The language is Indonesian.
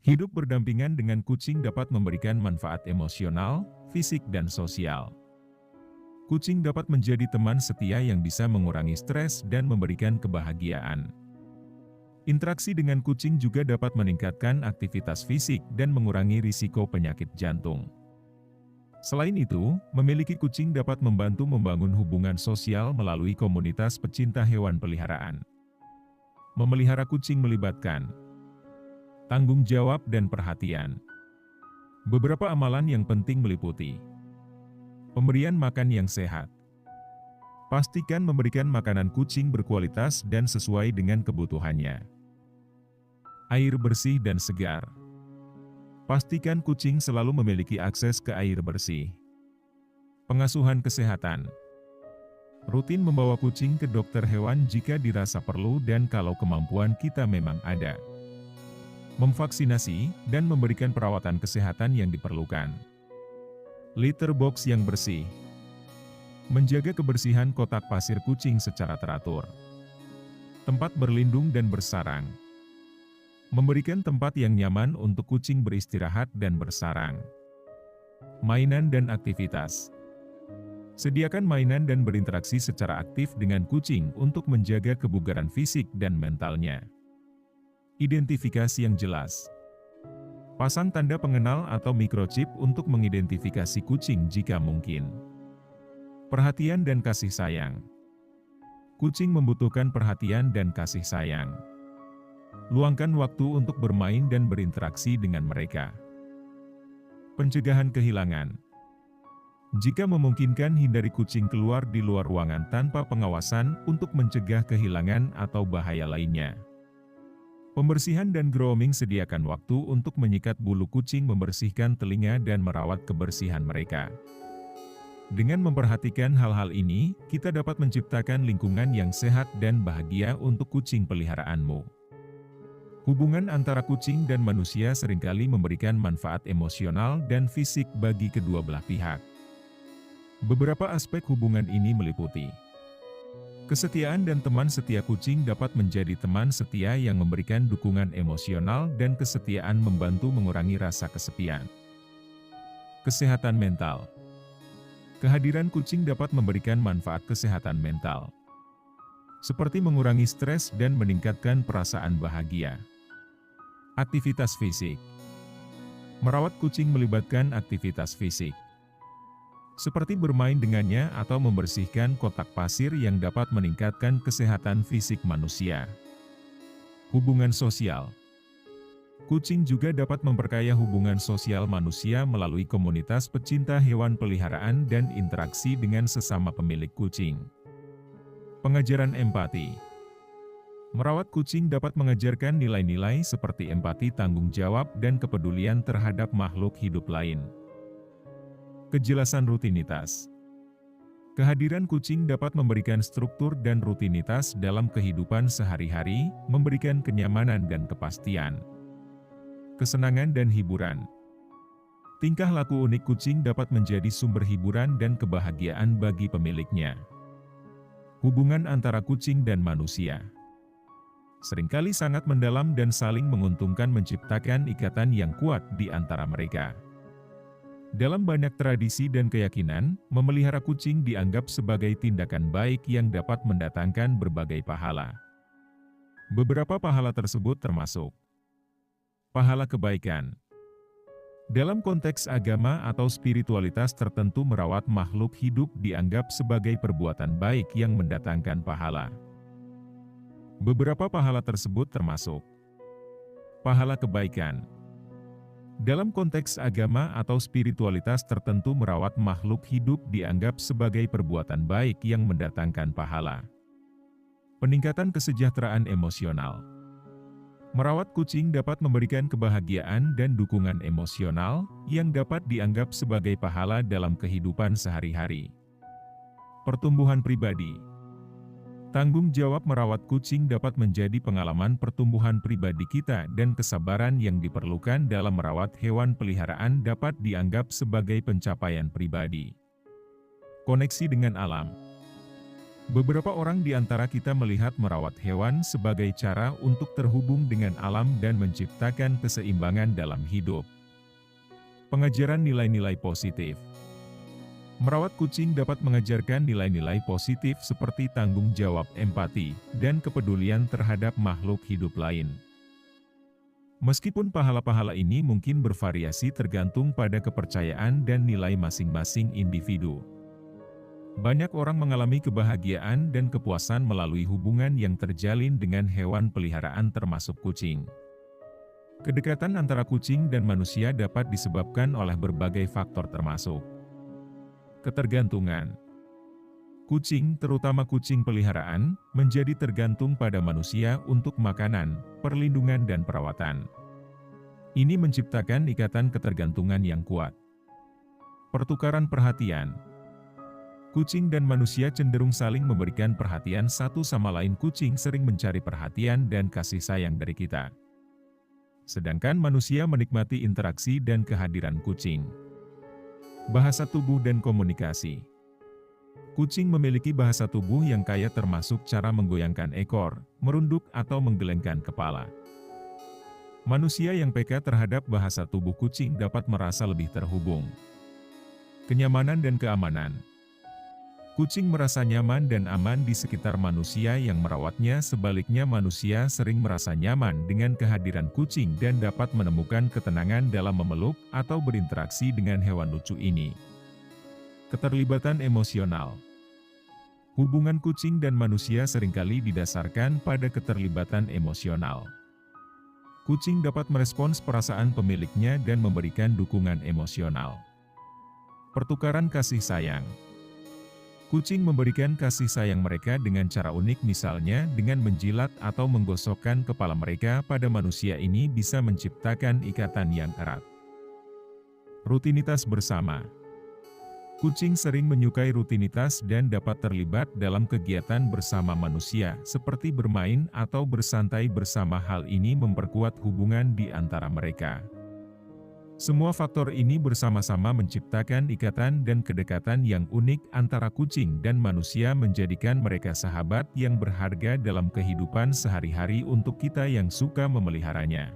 Hidup berdampingan dengan kucing dapat memberikan manfaat emosional, fisik, dan sosial. Kucing dapat menjadi teman setia yang bisa mengurangi stres dan memberikan kebahagiaan. Interaksi dengan kucing juga dapat meningkatkan aktivitas fisik dan mengurangi risiko penyakit jantung. Selain itu, memiliki kucing dapat membantu membangun hubungan sosial melalui komunitas pecinta hewan peliharaan. Memelihara kucing melibatkan tanggung jawab dan perhatian. Beberapa amalan yang penting meliputi pemberian makan yang sehat. Pastikan memberikan makanan kucing berkualitas dan sesuai dengan kebutuhannya. Air bersih dan segar. Pastikan kucing selalu memiliki akses ke air bersih. Pengasuhan kesehatan. Rutin membawa kucing ke dokter hewan jika dirasa perlu dan kalau kemampuan kita memang ada. Memvaksinasi dan memberikan perawatan kesehatan yang diperlukan. Litter box yang bersih. Menjaga kebersihan kotak pasir kucing secara teratur. Tempat berlindung dan bersarang. Memberikan tempat yang nyaman untuk kucing beristirahat dan bersarang. Mainan dan aktivitas. Sediakan mainan dan berinteraksi secara aktif dengan kucing untuk menjaga kebugaran fisik dan mentalnya. Identifikasi yang jelas. Pasang tanda pengenal atau microchip untuk mengidentifikasi kucing jika mungkin. Perhatian dan kasih sayang. Kucing membutuhkan perhatian dan kasih sayang. Luangkan waktu untuk bermain dan berinteraksi dengan mereka. Pencegahan kehilangan. Jika memungkinkan, hindari kucing keluar di luar ruangan tanpa pengawasan untuk mencegah kehilangan atau bahaya lainnya. Pembersihan dan grooming. Sediakan waktu untuk menyikat bulu kucing, membersihkan telinga dan merawat kebersihan mereka. Dengan memperhatikan hal-hal ini, kita dapat menciptakan lingkungan yang sehat dan bahagia untuk kucing peliharaanmu. Hubungan antara kucing dan manusia seringkali memberikan manfaat emosional dan fisik bagi kedua belah pihak. Beberapa aspek hubungan ini meliputi kesetiaan dan teman setia. Kucing dapat menjadi teman setia yang memberikan dukungan emosional dan kesetiaan, membantu mengurangi rasa kesepian. Kesehatan mental. Kehadiran kucing dapat memberikan manfaat kesehatan mental, seperti mengurangi stres dan meningkatkan perasaan bahagia. Aktivitas fisik. Merawat kucing melibatkan aktivitas fisik, seperti bermain dengannya atau membersihkan kotak pasir yang dapat meningkatkan kesehatan fisik manusia. Hubungan sosial. Kucing juga dapat memperkaya hubungan sosial manusia melalui komunitas pecinta hewan peliharaan dan interaksi dengan sesama pemilik kucing. Pengajaran empati. Merawat kucing dapat mengajarkan nilai-nilai seperti empati, tanggung jawab, dan kepedulian terhadap makhluk hidup lain. Kejelasan rutinitas. Kehadiran kucing dapat memberikan struktur dan rutinitas dalam kehidupan sehari-hari, memberikan kenyamanan dan kepastian. Kesenangan dan hiburan. Tingkah laku unik kucing dapat menjadi sumber hiburan dan kebahagiaan bagi pemiliknya. Hubungan antara kucing dan manusia seringkali sangat mendalam dan saling menguntungkan, menciptakan ikatan yang kuat di antara mereka. Dalam banyak tradisi dan keyakinan, memelihara kucing dianggap sebagai tindakan baik yang dapat mendatangkan berbagai pahala. Beberapa pahala tersebut termasuk pahala kebaikan. Dalam konteks agama atau spiritualitas tertentu, merawat makhluk hidup dianggap sebagai perbuatan baik yang mendatangkan pahala. Beberapa pahala tersebut termasuk pahala kebaikan. Dalam konteks agama atau spiritualitas tertentu, merawat makhluk hidup dianggap sebagai perbuatan baik yang mendatangkan pahala. Peningkatan kesejahteraan emosional. Merawat kucing dapat memberikan kebahagiaan dan dukungan emosional yang dapat dianggap sebagai pahala dalam kehidupan sehari-hari. Pertumbuhan pribadi. Tanggung jawab merawat kucing dapat menjadi pengalaman pertumbuhan pribadi kita, dan kesabaran yang diperlukan dalam merawat hewan peliharaan dapat dianggap sebagai pencapaian pribadi. Koneksi dengan alam. Beberapa orang di antara kita melihat merawat hewan sebagai cara untuk terhubung dengan alam dan menciptakan keseimbangan dalam hidup. Pengajaran nilai-nilai positif. Merawat kucing dapat mengajarkan nilai-nilai positif seperti tanggung jawab, empati, dan kepedulian terhadap makhluk hidup lain. Meskipun pahala-pahala ini mungkin bervariasi tergantung pada kepercayaan dan nilai masing-masing individu. Banyak orang mengalami kebahagiaan dan kepuasan melalui hubungan yang terjalin dengan hewan peliharaan termasuk kucing. Kedekatan antara kucing dan manusia dapat disebabkan oleh berbagai faktor termasuk ketergantungan. Kucing, terutama kucing peliharaan, menjadi tergantung pada manusia untuk makanan, perlindungan dan perawatan. Ini menciptakan ikatan ketergantungan yang kuat. Pertukaran perhatian. Kucing dan manusia cenderung saling memberikan perhatian satu sama lain. Kucing sering mencari perhatian dan kasih sayang dari kita. Sedangkan manusia menikmati interaksi dan kehadiran kucing. Bahasa tubuh dan komunikasi. Kucing memiliki bahasa tubuh yang kaya termasuk cara menggoyangkan ekor, merunduk atau menggelengkan kepala. Manusia yang peka terhadap bahasa tubuh kucing dapat merasa lebih terhubung. Kenyamanan dan keamanan. Kucing merasa nyaman dan aman di sekitar manusia yang merawatnya, sebaliknya manusia sering merasa nyaman dengan kehadiran kucing dan dapat menemukan ketenangan dalam memeluk atau berinteraksi dengan hewan lucu ini. Keterlibatan emosional. Hubungan kucing dan manusia seringkali didasarkan pada keterlibatan emosional. Kucing dapat merespons perasaan pemiliknya dan memberikan dukungan emosional. Pertukaran kasih sayang. Kucing memberikan kasih sayang mereka dengan cara unik, misalnya dengan menjilat atau menggosokkan kepala mereka pada manusia. Ini bisa menciptakan ikatan yang erat. Rutinitas bersama. Kucing sering menyukai rutinitas dan dapat terlibat dalam kegiatan bersama manusia, seperti bermain atau bersantai bersama. Hal ini memperkuat hubungan di antara mereka. Semua faktor ini bersama-sama menciptakan ikatan dan kedekatan yang unik antara kucing dan manusia, menjadikan mereka sahabat yang berharga dalam kehidupan sehari-hari untuk kita yang suka memeliharanya.